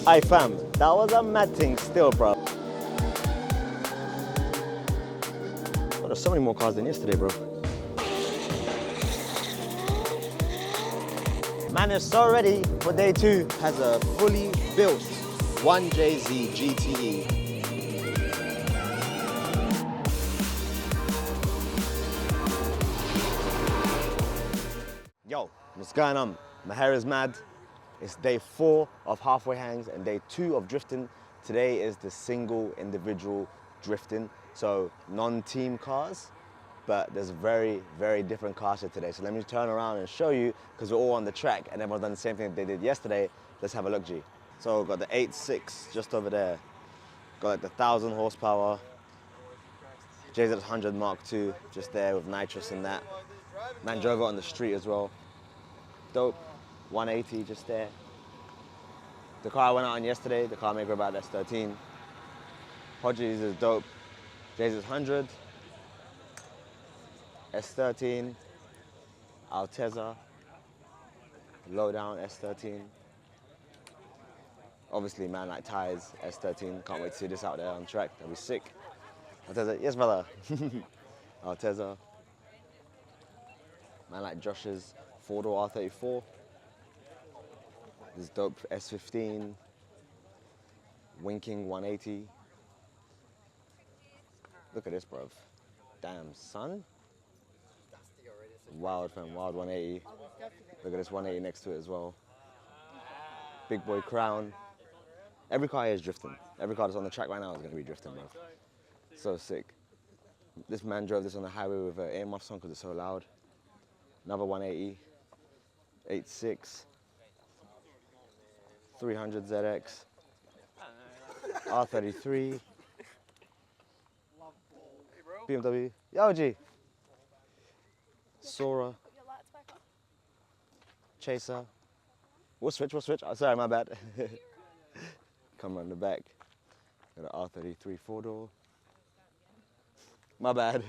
Aye fam, that was a mad thing still, bro. Oh, there's so many more cars than yesterday, bro. Man is so ready for day 2. Has a fully built 1JZ GTE. Yo, what's going on? My hair is mad. It's day 4 of halfway hangs and day 2 of drifting. Today is the single individual drifting, so non-team cars, but there's very, very different cars here today. So let me turn around and show you, because we're all on the track and everyone's done the same thing they did yesterday. Let's have a look, G. So got the 8.6 just over there. Got like the 1,000 horsepower. JZ100 Mark II just there with nitrous in that. Man drove it on the street as well. Dope. 180 just there. The car I went out on yesterday, the car maker about S13. Hodges is dope. JZ100. S13. Altezza. Lowdown S13. Obviously, man like tires, S13. Can't wait to see this out there on track. That'll be sick. Altezza, yes brother. Altezza. Man like Josh's 4-door R34. This dope S15. Winking 180. Look at this, bruv. Damn, son. Wild, fam, wild 180. Look at this 180 next to it as well. Big boy crown. Every car here is drifting. Every car that's on the track right now is gonna be drifting, bruv. So sick. This man drove this on the highway with an earmuffs on because it's so loud. Another 180. 8.6. 300 ZX. R33. BMW. Yo, G. Sora. Chaser. We'll switch. Oh, sorry, my bad. Come around the back. Got an R33 4-door. My bad.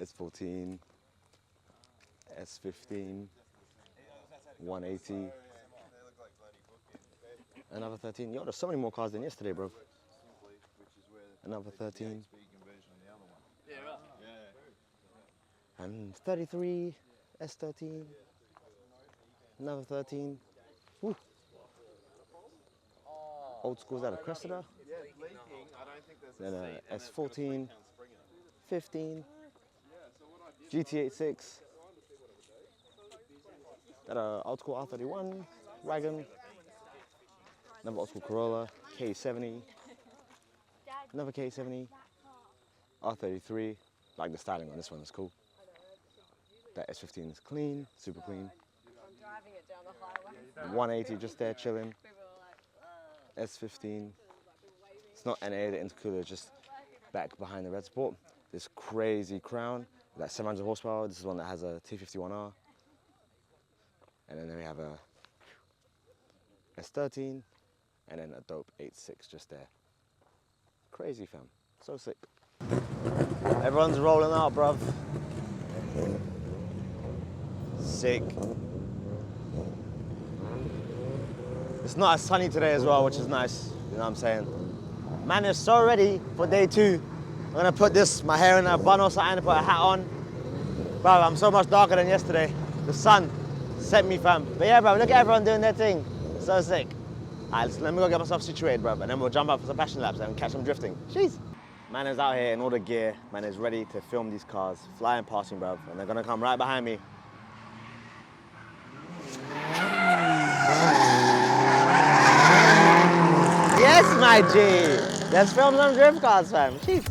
S14. S15. 180. Another 13. Yo, there's so many more cars than yesterday, bro. Another 13. And 33. S13. Another 13. Woo. Old school, is that a Cressida? Then a S14. 15. GT86. That old school R31 wagon. Another old school Corolla, K70. Another K70. R33. Like the styling on this one, it's cool. That S15 is clean, super clean. 180 just there chilling. S15. It's not NA, the intercooler is just back behind the red sport. This crazy crown, that 700 horsepower. This is one that has a T51R. And then we have a S13, and then a dope 8.6 just there. Crazy, fam. So sick. Everyone's rolling out, bruv. Sick. It's not as sunny today as well, which is nice. You know what I'm saying? Man is so ready for day 2. I'm gonna put my hair in a bun or something, put a hat on. Bro, I'm so much darker than yesterday. The sun set me, fam. But yeah, bro, look at everyone doing their thing. So sick. All right, let me go get myself situated, bro, and then we'll jump up for some passion laps and catch some drifting. Jeez. Man is out here in all the gear. Man is ready to film these cars flying past me, bro, and they're gonna come right behind me. Yes, my G. Let's film some drift cars, fam. Jeez.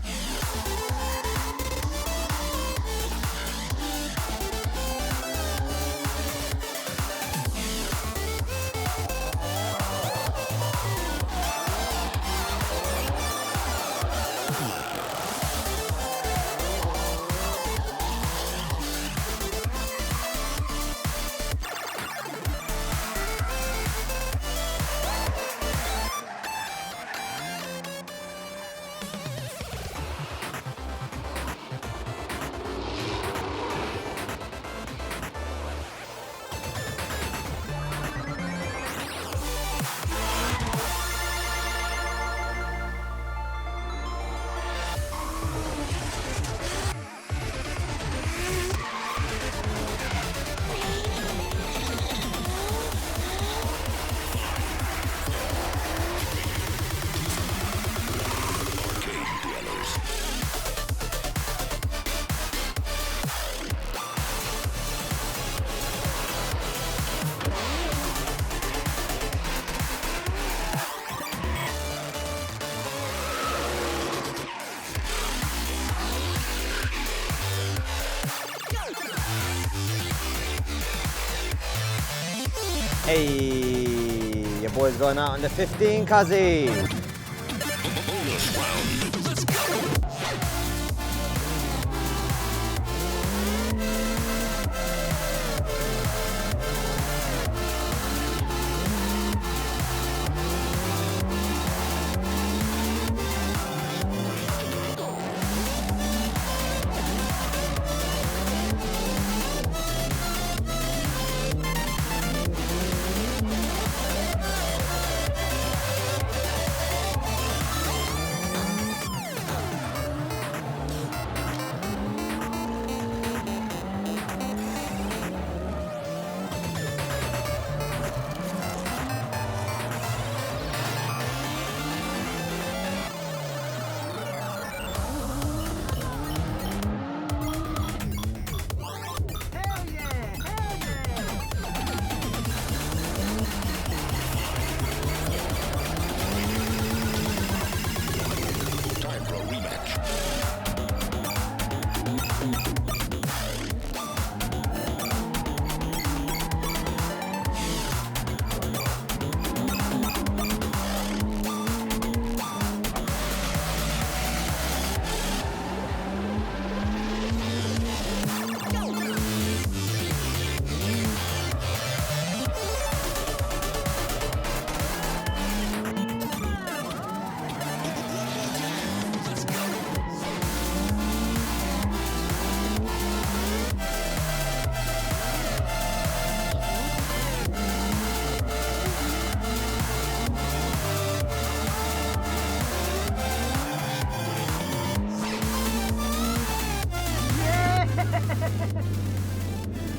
Hey, your boy's going out on the 15, cuzzy.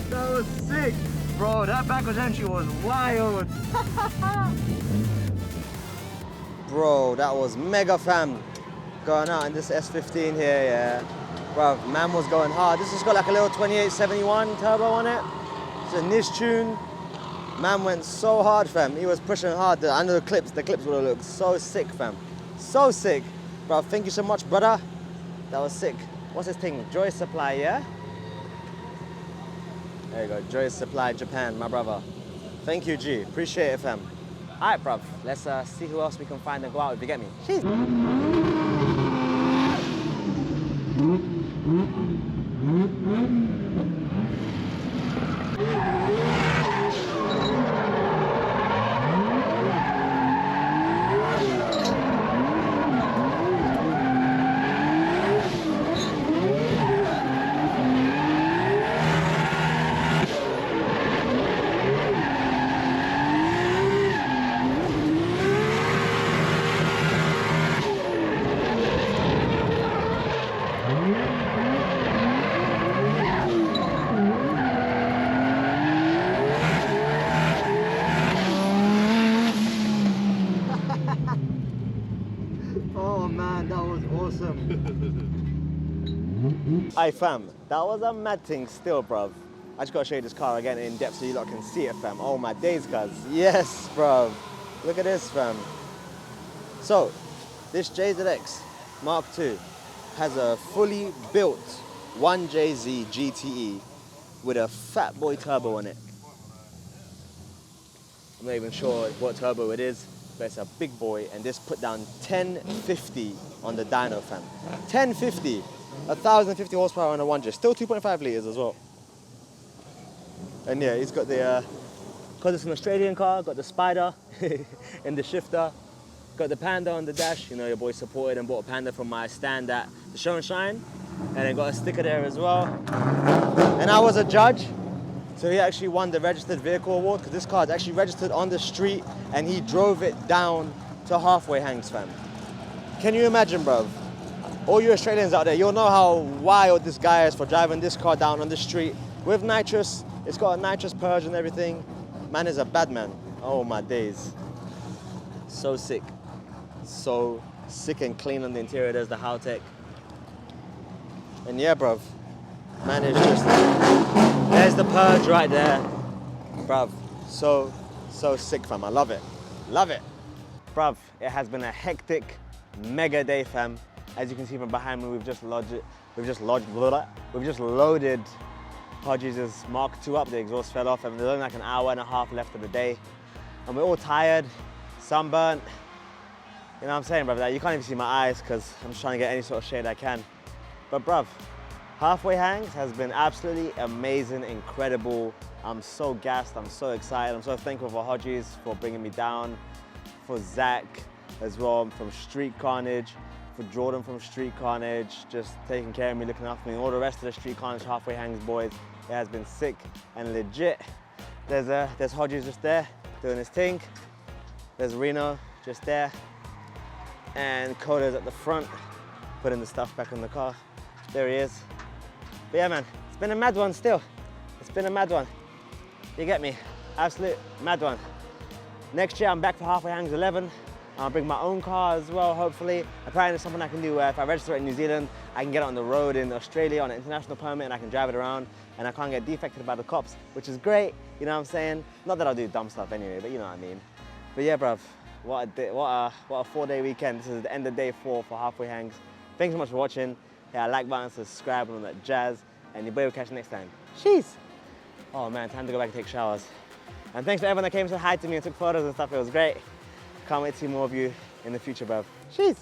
That was sick! Bro, that backwards entry was wild! Bro, that was mega, fam. Going out in this S15 here, yeah. Bro, man was going hard. This has got like a little 2871 turbo on it. It's a niche tune. Man went so hard, fam. He was pushing hard. I know the clips would have looked so sick, fam. So sick. Bro, thank you so much, brother. That was sick. What's this thing? Joy Supply, yeah? There you go, Joy Supply Japan, my brother. Thank you, G. Appreciate it, fam. All right, bruv. Let's see who else we can find and go out with. You get me? Jeez. Oh man, that was awesome. Hey, fam. That was a mad thing still, bruv. I just gotta show you this car again in depth so you lot can see it, fam. Oh my days, cuz. Yes, bruv. Look at this, fam. So, this JZX Mark II has a fully built 1JZ GTE with a fat boy turbo on it. I'm not even sure what turbo it is, but it's a big boy, and this put down 1050 on the dyno, fam. 1050, 1050 horsepower on a 1J, still 2.5 litres as well. And yeah, he's got the, because it's an Australian car, got the Spider in the shifter, got the Panda on the dash. You know, your boy supported and bought a Panda from my stand at the Show and Shine, and then got a sticker there as well. And I was a judge, so he actually won the Registered Vehicle Award, because this car is actually registered on the street, and he drove it down to halfway hangs, fam. Can you imagine, bruv? All you Australians out there, you'll know how wild this guy is for driving this car down on the street with nitrous. It's got a nitrous purge and everything. Man is a bad man. Oh my days. So sick. So sick and clean on the interior. There's the Haltech. And yeah, bruv. Man is just, there's the purge right there. Bruv, so sick, fam. I love it. Love it. Bruv, it has been a hectic, mega day, fam. As you can see from behind me, we've just loaded Hodges is Mark II up, the exhaust fell off, and there's only like an hour and a half left of the day. And we're all tired, sunburnt. You know what I'm saying, bruv? Like, you can't even see my eyes because I'm just trying to get any sort of shade I can. But bruv, Halfway Hangs has been absolutely amazing, incredible. I'm so gassed, I'm so excited. I'm so thankful for Hodges for bringing me down, for Zach as well from Street Carnage, for Jordan from Street Carnage, just taking care of me, looking after me, and all the rest of the Street Carnage Halfway Hangs boys. It has been sick and legit. There's Hodges just there, doing his thing. There's Reno just there. And Coda's at the front, putting the stuff back in the car. There he is. But yeah, man, it's been a mad one still. It's been a mad one. You get me? Absolute mad one. Next year, I'm back for Halfway Hangs 11. I'll bring my own car as well, hopefully. Apparently, it's something I can do where if I register it in New Zealand, I can get it on the road in Australia on an international permit and I can drive it around and I can't get defected by the cops, which is great, you know what I'm saying? Not that I'll do dumb stuff anyway, but you know what I mean. But yeah, bruv, what a 4-day weekend. This is the end of day 4 for Halfway Hangs. Thanks so much for watching. Yeah, like button, subscribe, and all that jazz. And your boy will catch you next time. Jeez. Oh man, time to go back and take showers. And thanks to everyone that came and said hi to me and took photos and stuff. It was great. Can't wait to see more of you in the future, bruv. Jeez.